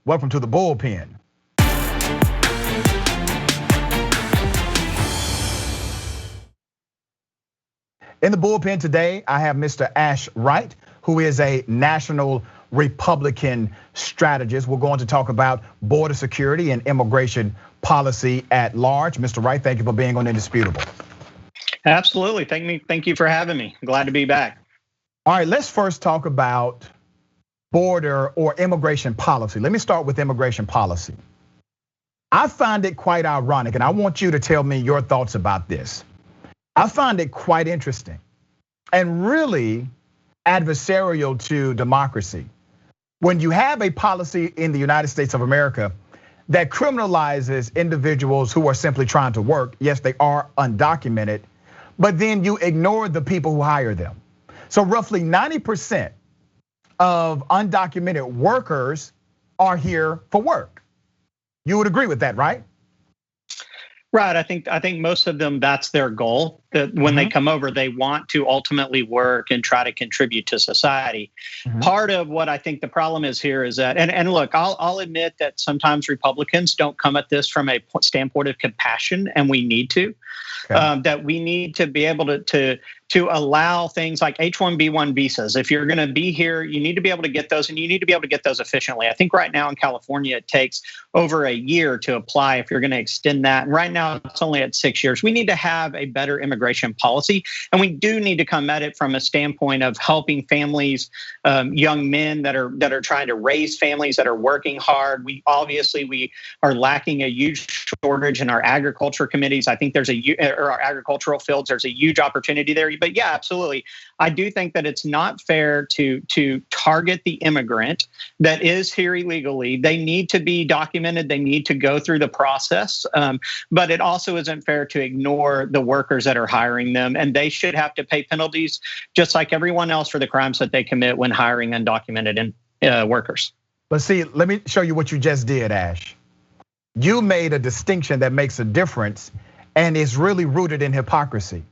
Welcome to the Bullpen. In the Bullpen today, I have Mr. Ash Wright, who is a national Republican strategist. We're going to talk about border security and immigration policy at large. Mr. Wright, thank you for being on Indisputable. Absolutely. Thank you for having me. Glad to be back. All right, let's first talk about border or immigration policy. Let me start with immigration policy. I find it quite ironic, and I want you to tell me your thoughts about this. I find it quite interesting and really adversarial to democracy when you have a policy in the United States of America that criminalizes individuals who are simply trying to work. Yes, they are undocumented, but then you ignore the people who hire them. So roughly 90% of undocumented workers are here for work. You would agree with that, right? Right. I think most of them, that's their goal. That when they come over, they want to ultimately work and try to contribute to society. Part of what I think the problem is here is that, and look, I'll admit that sometimes Republicans don't come at this from a standpoint of compassion, and we need to. Okay. That we need to be able to allow things like H-1B1 visas. If you're going to be here, you need to be able to get those, and you need to be able to get those efficiently. I think right now in California, it takes over a year to apply if you're going to extend that. And right now, it's only at 6 years. We need to have a better immigration policy, and we do need to come at it from a standpoint of helping families, young men that are trying to raise families that are working hard. We are lacking a huge shortage in our agriculture committees. I think or our agricultural fields. There's a huge opportunity there. But yeah, absolutely. I do think that it's not fair to target the immigrant that is here illegally. They need to be documented. They need to go through the process. But it also isn't fair to ignore the workers that are hiring them. And they should have to pay penalties just like everyone else for the crimes that they commit when hiring undocumented workers. But see, let me show you what you just did, Ash. You made a distinction that makes a difference and is really rooted in hypocrisy.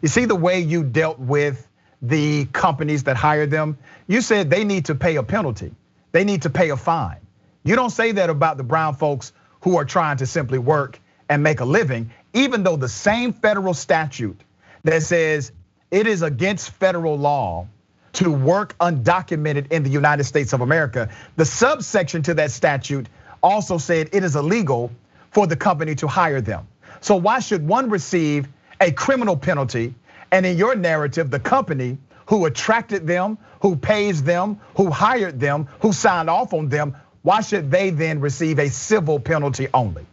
You see the way you dealt with the companies that hire them? You said they need to pay a penalty. They need to pay a fine. You don't say that about the brown folks who are trying to simply work and make a living, even though the same federal statute that says it is against federal law to work undocumented in the United States of America, the subsection to that statute also said it is illegal for the company to hire them. So why should one receive a criminal penalty, and in your narrative, the company who attracted them, who pays them, who hired them, who signed off on them, why should they then receive a civil penalty only?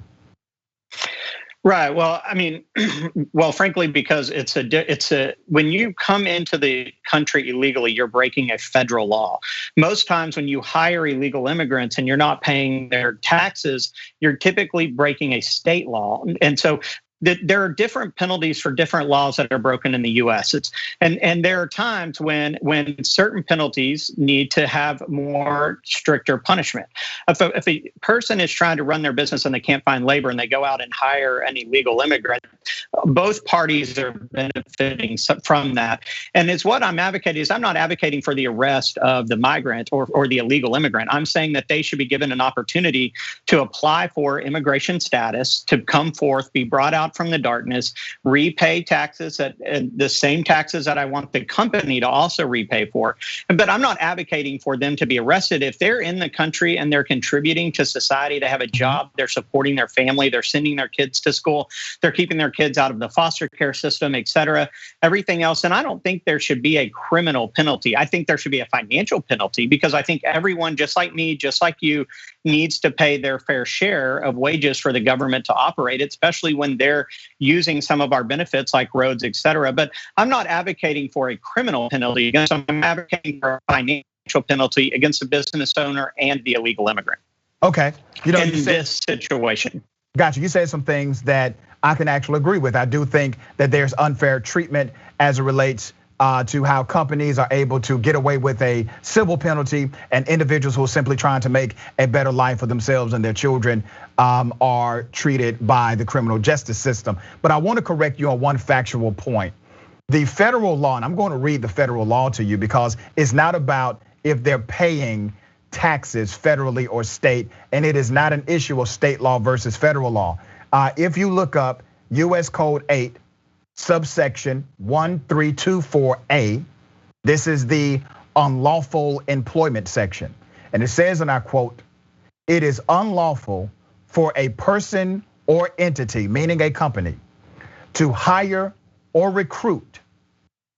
Right. Well, I mean, frankly, because when you come into the country illegally, you're breaking a federal law. Most times when you hire illegal immigrants and you're not paying their taxes, you're typically breaking a state law. And so there are different penalties for different laws that are broken in the US. And there are times when certain penalties need to have more stricter punishment. If a person is trying to run their business and they can't find labor and they go out and hire an illegal immigrant, both parties are benefiting from that. And it's what I'm advocating is I'm not advocating for the arrest of the migrant or the illegal immigrant. I'm saying that they should be given an opportunity to apply for immigration status, to come forth, be brought out from the darkness, repay taxes at the same taxes that I want the company to also repay for. But I'm not advocating for them to be arrested. If they're in the country and they're contributing to society, they have a job, they're supporting their family, they're sending their kids to school, they're keeping their kids out of the foster care system, et cetera, everything else. And I don't think there should be a criminal penalty. I think there should be a financial penalty because I think everyone, just like me, just like you, needs to pay their fair share of wages for the government to operate, especially when they're using some of our benefits like roads, et cetera. But I'm not advocating for a criminal penalty. I'm advocating for a financial penalty against the business owner and the illegal immigrant. Okay. In this situation. Gotcha. You said some things that I can actually agree with. I do think that there's unfair treatment as it relates to how companies are able to get away with a civil penalty and individuals who are simply trying to make a better life for themselves and their children are treated by the criminal justice system. But I want to correct you on one factual point. The federal law, and I'm going to read the federal law to you because it's not about if they're paying taxes federally or state, and it is not an issue of state law versus federal law. If you look up US Code 8, subsection 1324A, this is the unlawful employment section. And it says, and I quote, "It is unlawful for a person or entity, meaning a company, to hire or recruit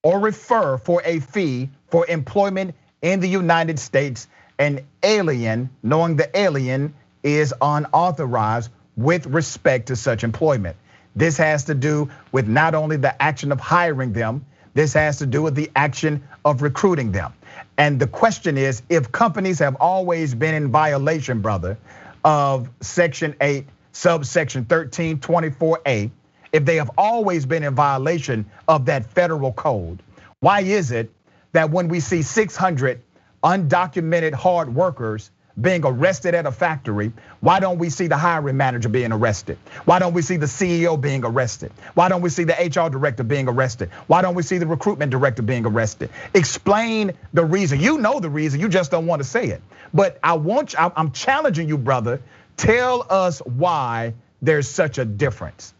or refer for a fee for employment in the United States an alien, knowing the alien is unauthorized with respect to such employment." This has to do with not only the action of hiring them, this has to do with the action of recruiting them. And the question is, if companies have always been in violation, brother, of Section 8, subsection 1324A, if they have always been in violation of that federal code, why is it that when we see 600 undocumented hard workers being arrested at a factory, why don't we see the hiring manager being arrested? Why don't we see the CEO being arrested? Why don't we see the HR director being arrested? Why don't we see the recruitment director being arrested? Explain the reason. You know the reason, you just don't want to say it. But I'm challenging you, brother. Tell us why there's such a difference.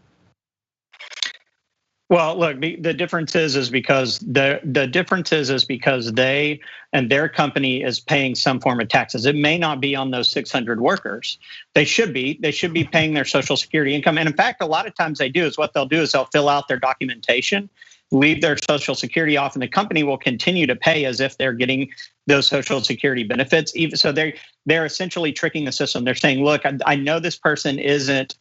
Well, look, the difference is because the difference is because they and their company is paying some form of taxes. It may not be on those 600 workers. They should be paying their Social Security income. And in fact, a lot of times they do is what they'll do is they'll fill out their documentation, leave their Social Security off, and the company will continue to pay as if they're getting those Social Security benefits. Even so, they're essentially tricking the system. They're saying, look, I know this person isn't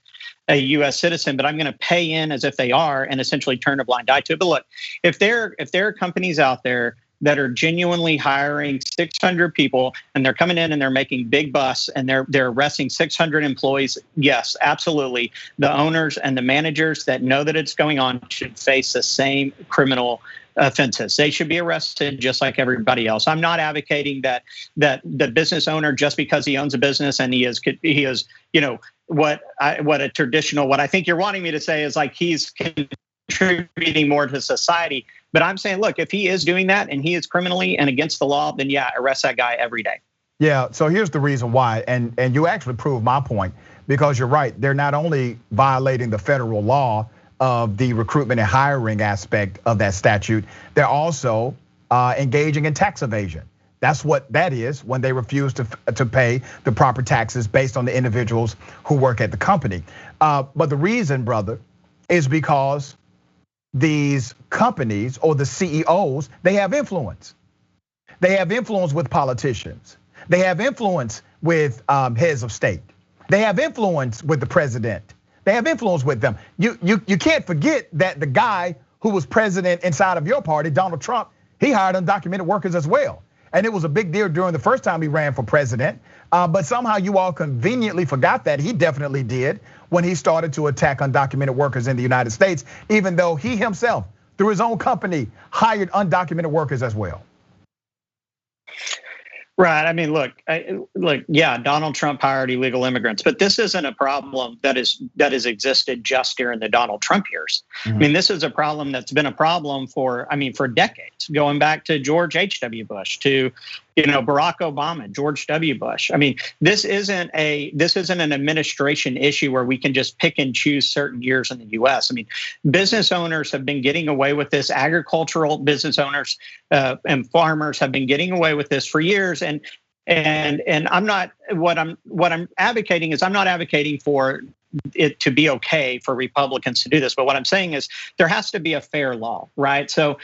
a US citizen, but I'm going to pay in as if they are and essentially turn a blind eye to it. But look, if there are companies out there that are genuinely hiring 600 people and they're coming in and they're making big busts and they're arresting 600 employees, yes, absolutely. The owners and the managers that know that it's going on should face the same criminal offenses. They should be arrested just like everybody else. I'm not advocating that the business owner, just because he owns a business and he is, what I think you're wanting me to say is like he's contributing more to society. But I'm saying, look, if he is doing that and he is criminally and against the law, then yeah, arrest that guy every day. Yeah, so here's the reason why, and you actually proved my point, because you're right. They're not only violating the federal law of the recruitment and hiring aspect of that statute, they're also engaging in tax evasion. That's what that is when they refuse to pay the proper taxes based on the individuals who work at the company. But the reason, brother, is because these companies or the CEOs, they have influence. They have influence with politicians. They have influence with heads of state. They have influence with the president. They have influence with them. You can't forget that the guy who was president inside of your party, Donald Trump, he hired undocumented workers as well. And it was a big deal during the first time he ran for president. But somehow you all conveniently forgot that. He definitely did when he started to attack undocumented workers in the United States, even though he himself, through his own company, hired undocumented workers as well. Right. I mean, look, yeah, Donald Trump hired illegal immigrants, but this isn't a problem that has existed just during the Donald Trump years. Mm-hmm. I mean, this is a problem that's been a problem for decades, going back to George H.W. Bush, to Barack Obama, George W. Bush. I mean, this isn't an administration issue where we can just pick and choose certain years in the US. I mean, business owners have been getting away with this. Agricultural business owners and farmers have been getting away with this for years. And I'm not, what I'm advocating is, I'm not advocating for it to be okay for Republicans to do this. But what I'm saying is there has to be a fair law, right? So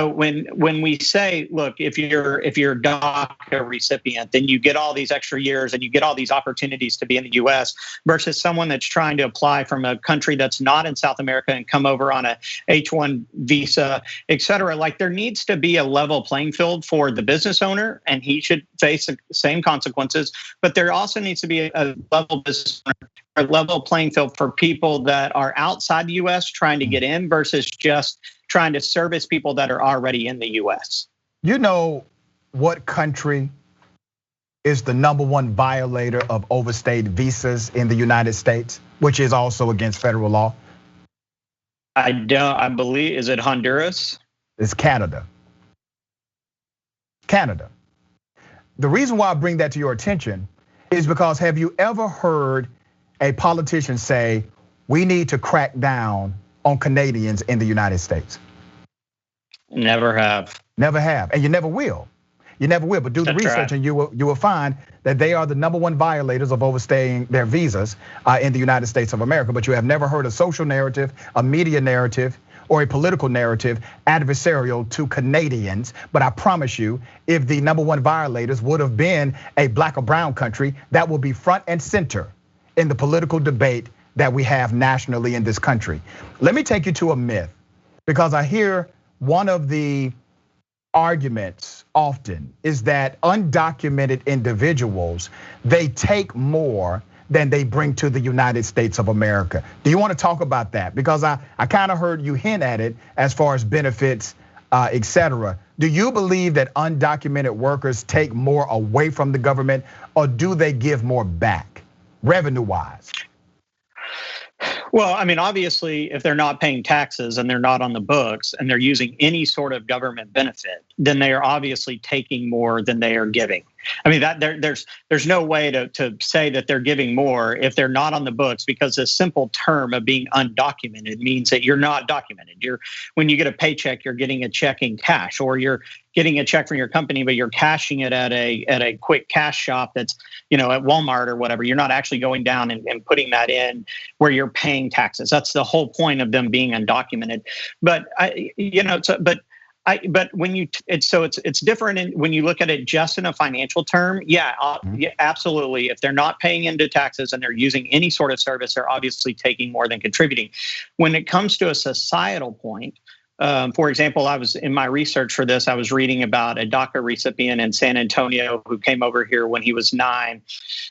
when we say, look, if you're a DACA recipient, then you get all these extra years and you get all these opportunities to be in the US versus someone that's trying to apply from a country that's not in South America and come over on a H-1 visa, et cetera. Like, there needs to be a level playing field for the business owner, and he should face the same consequences. But there also needs to be a level business owner, a level playing field for people that are outside the US trying to get in versus just trying to service people that are already in the US. You know what country is the #1 violator of overstayed visas in the United States, which is also against federal law? I believe, is it Honduras? It's Canada. Canada. the reason why I bring that to your attention is because have you ever heard a politician say, we need to crack down on Canadians in the United States? Never have. Never have, and you never will. You never will, but do the research and you will find that they are the #1 violators of overstaying their visas in the United States of America. But you have never heard a social narrative, a media narrative, or a political narrative adversarial to Canadians. But I promise you, if the #1 violators would have been a black or brown country, that will be front and center in the political debate that we have nationally in this country. Let me take you to a myth, because I hear one of the arguments often is that undocumented individuals, they take more than they bring to the United States of America. Do you want to talk about that? Because I kind of heard you hint at it as far as benefits, etc. Do you believe that undocumented workers take more away from the government, or do they give more back, revenue-wise? Well, I mean, obviously, if they're not paying taxes and they're not on the books and they're using any sort of government benefit, then they are obviously taking more than they are giving. I mean, that there's no way to say that they're giving more if they're not on the books, because the simple term of being undocumented means that you're not documented. When you get a paycheck, you're getting a check in cash, or you're getting a check from your company, but you're cashing it at a quick cash shop that's, at Walmart or whatever. You're not actually going down and putting that in where you're paying taxes. That's the whole point of them being undocumented. But but when it's different when you look at it just in a financial term. Yeah, absolutely. If they're not paying into taxes and they're using any sort of service, they're obviously taking more than contributing. When it comes to a societal point, for example, I was in my research for this, I was reading about a DACA recipient in San Antonio who came over here when he was 9.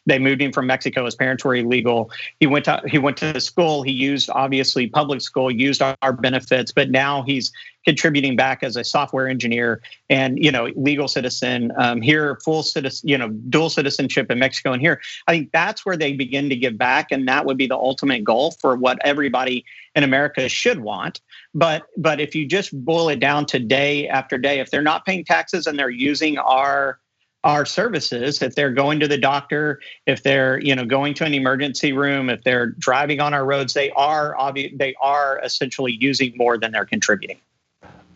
They moved him from Mexico. His parents were illegal. He went to school. He used, obviously, public school, used our benefits, but now he's contributing back as a software engineer and, legal citizen here, full citizen, dual citizenship in Mexico and here. I think that's where they begin to give back, and that would be the ultimate goal for what everybody in America should want. But if you just boil it down to day after day, if they're not paying taxes and they're using our services, if they're going to the doctor, if they're going to an emergency room, if they're driving on our roads, they are essentially using more than they're contributing.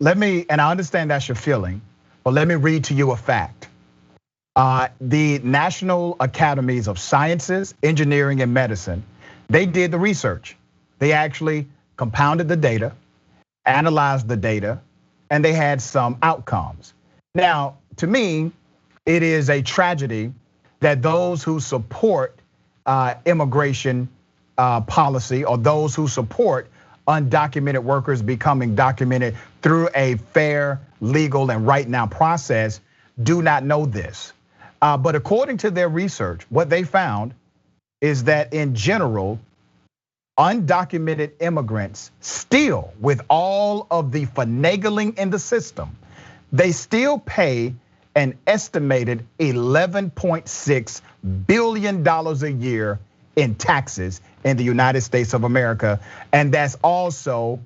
And I understand that's your feeling, but let me read to you a fact. The National Academies of Sciences, Engineering, and Medicine, they did the research. They actually compounded the data, analyzed the data, and they had some outcomes. Now, to me, it is a tragedy that those who support immigration policy, or those who support undocumented workers becoming documented through a fair, legal, and right now process, do not know this. But according to their research, what they found is that in general, undocumented immigrants still, with all of the finagling in the system, they still pay an estimated $11.6 billion a year in taxes in the United States of America. And that's also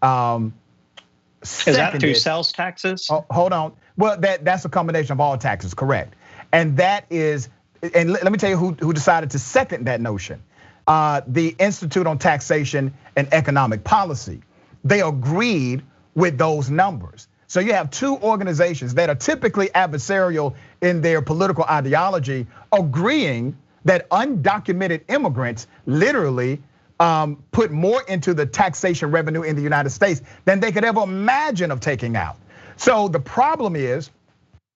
is that through sales taxes? Hold on. Well, that's a combination of all taxes, correct? And that is, and let me tell you who decided to second that notion. The Institute on Taxation and Economic Policy. They agreed with those numbers. So you have two organizations that are typically adversarial in their political ideology agreeing that undocumented immigrants literally put more into the taxation revenue in the United States than they could ever imagine of taking out. So the problem is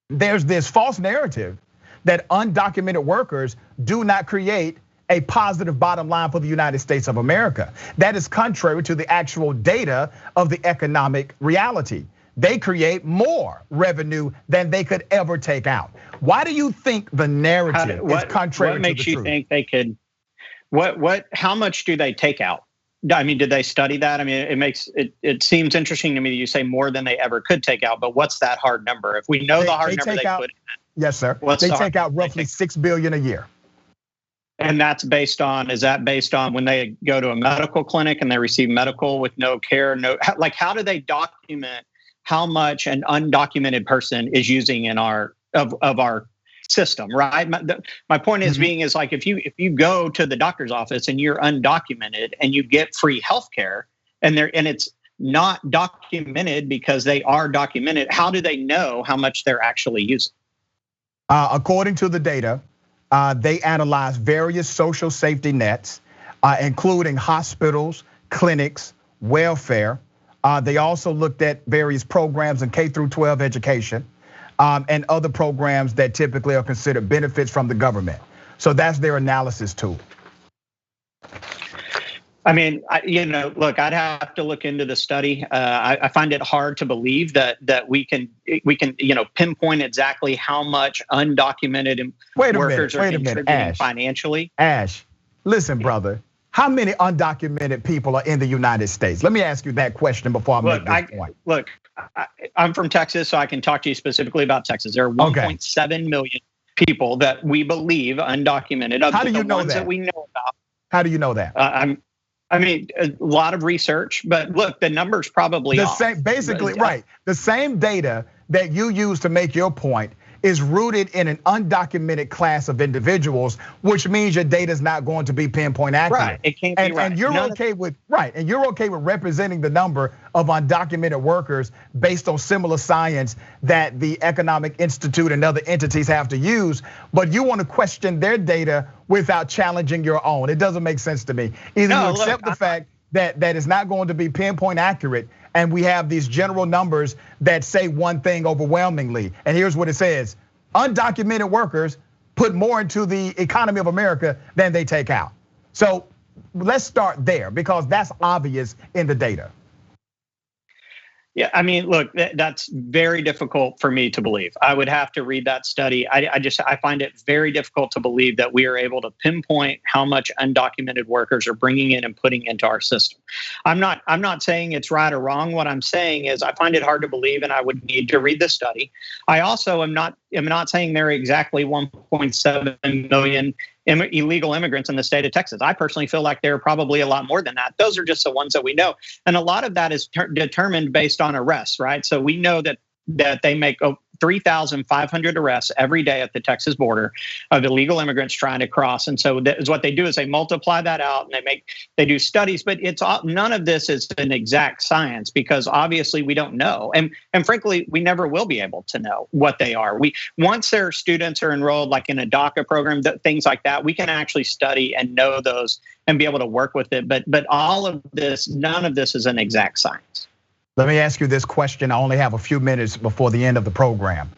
there's this false narrative that undocumented workers do not create a positive bottom line for the United States of America. That is contrary to the actual data of the economic reality. They create more revenue than they could ever take out. Why do you think the narrative is contrary to the truth? What makes you think they could? How much do they take out? I mean, did they study that? I mean, it seems interesting to me that you say more than they ever could take out. But what's that hard number? If we know the hard number they put in, yes, sir. They take out roughly $6 billion a year. And that's based on, is that based on when they go to a medical clinic and they receive medical with no care? How do they document how much an undocumented person is using in our system, right? My point is being is like if you go to the doctor's office and you're undocumented and you get free healthcare and it's not documented because they are documented, how do they know how much they're actually using? According to the data, they analyzed various social safety nets, including hospitals, clinics, welfare. They also looked at various programs in K through 12 education and other programs that typically are considered benefits from the government. So that's their analysis tool. I mean, look, I'd have to look into the study. I find it hard to believe that we can pinpoint exactly how much undocumented workers are contributing financially. Ash, listen, brother. How many undocumented people are in the United States? Let me ask you that question before I make this point. Look, I'm from Texas, so I can talk to you specifically about Texas. There are 1.7 million people that we believe undocumented. How do you know that? That we know about. How do you know that? I mean, a lot of research, but look, the number's probably the same. Basically, right. The same data that you use to make your point is rooted in an undocumented class of individuals, which means your data is not going to be pinpoint accurate. Right, it can't be right. And you're okay with and you're okay with representing the number of undocumented workers based on similar science that the Economic Institute and other entities have to use, but you want to question their data without challenging your own. It doesn't make sense to me. Either you accept the fact that it's not going to be pinpoint accurate, and we have these general numbers that say one thing overwhelmingly. And here's what it says: undocumented workers put more into the economy of America than they take out. So let's start there because that's obvious in the data. Yeah, I mean, look, that's very difficult for me to believe. I would have to read that study. I find it very difficult to believe that we are able to pinpoint how much undocumented workers are bringing in and putting into our system. I'm not saying it's right or wrong. What I'm saying is I find it hard to believe, and I would need to read the study. I also am not saying there are exactly 1.7 million illegal immigrants in the state of Texas. I personally feel like there are probably a lot more than that. Those are just the ones that we know. And a lot of that is determined based on arrests, right? So we know that they make 3,500 arrests every day at the Texas border of illegal immigrants trying to cross. And so that is what they do is they multiply that out and they do studies, but none of this is an exact science because obviously we don't know. And frankly, we never will be able to know what they are. Once their students are enrolled like in a DACA program, things like that, we can actually study and know those and be able to work with it. But all of this, none of this is an exact science. Let me ask you this question. I only have a few minutes before the end of the program.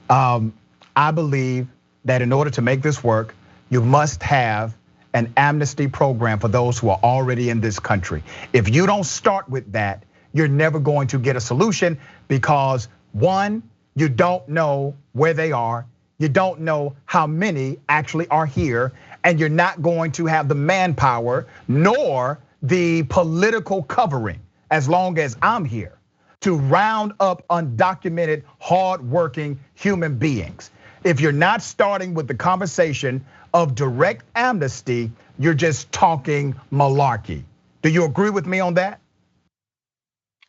I believe that in order to make this work, you must have an amnesty program for those who are already in this country. If you don't start with that, you're never going to get a solution because one, you don't know where they are. You don't know how many actually are here, and you're not going to have the manpower nor the political covering as long as I'm here to round up undocumented, hardworking human beings. If you're not starting with the conversation of direct amnesty, you're just talking malarkey. Do you agree with me on that?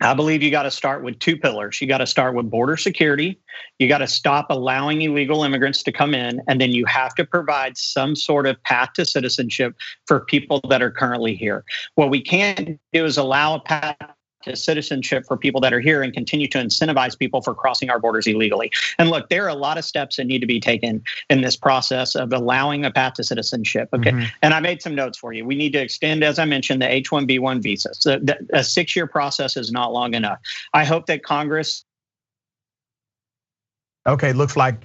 I believe you got to start with two pillars. You got to start with border security. You got to stop allowing illegal immigrants to come in. And then you have to provide some sort of path to citizenship for people that are currently here. What we can't do is allow a path to citizenship for people that are here and continue to incentivize people for crossing our borders illegally. And look, there are a lot of steps that need to be taken in this process of allowing a path to citizenship. Okay, and I made some notes for you. We need to extend, as I mentioned, the H-1B1 visa. So a 6-year process is not long enough. I hope that Congress. Okay, looks like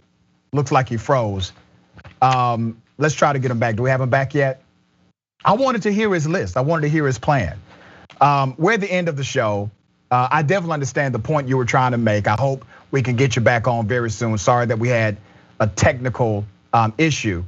he froze. Let's try to get him back. Do we have him back yet? I wanted to hear his list. I wanted to hear his plan. We're at the end of the show. I definitely understand the point you were trying to make. I hope we can get you back on very soon. Sorry that we had a technical issue.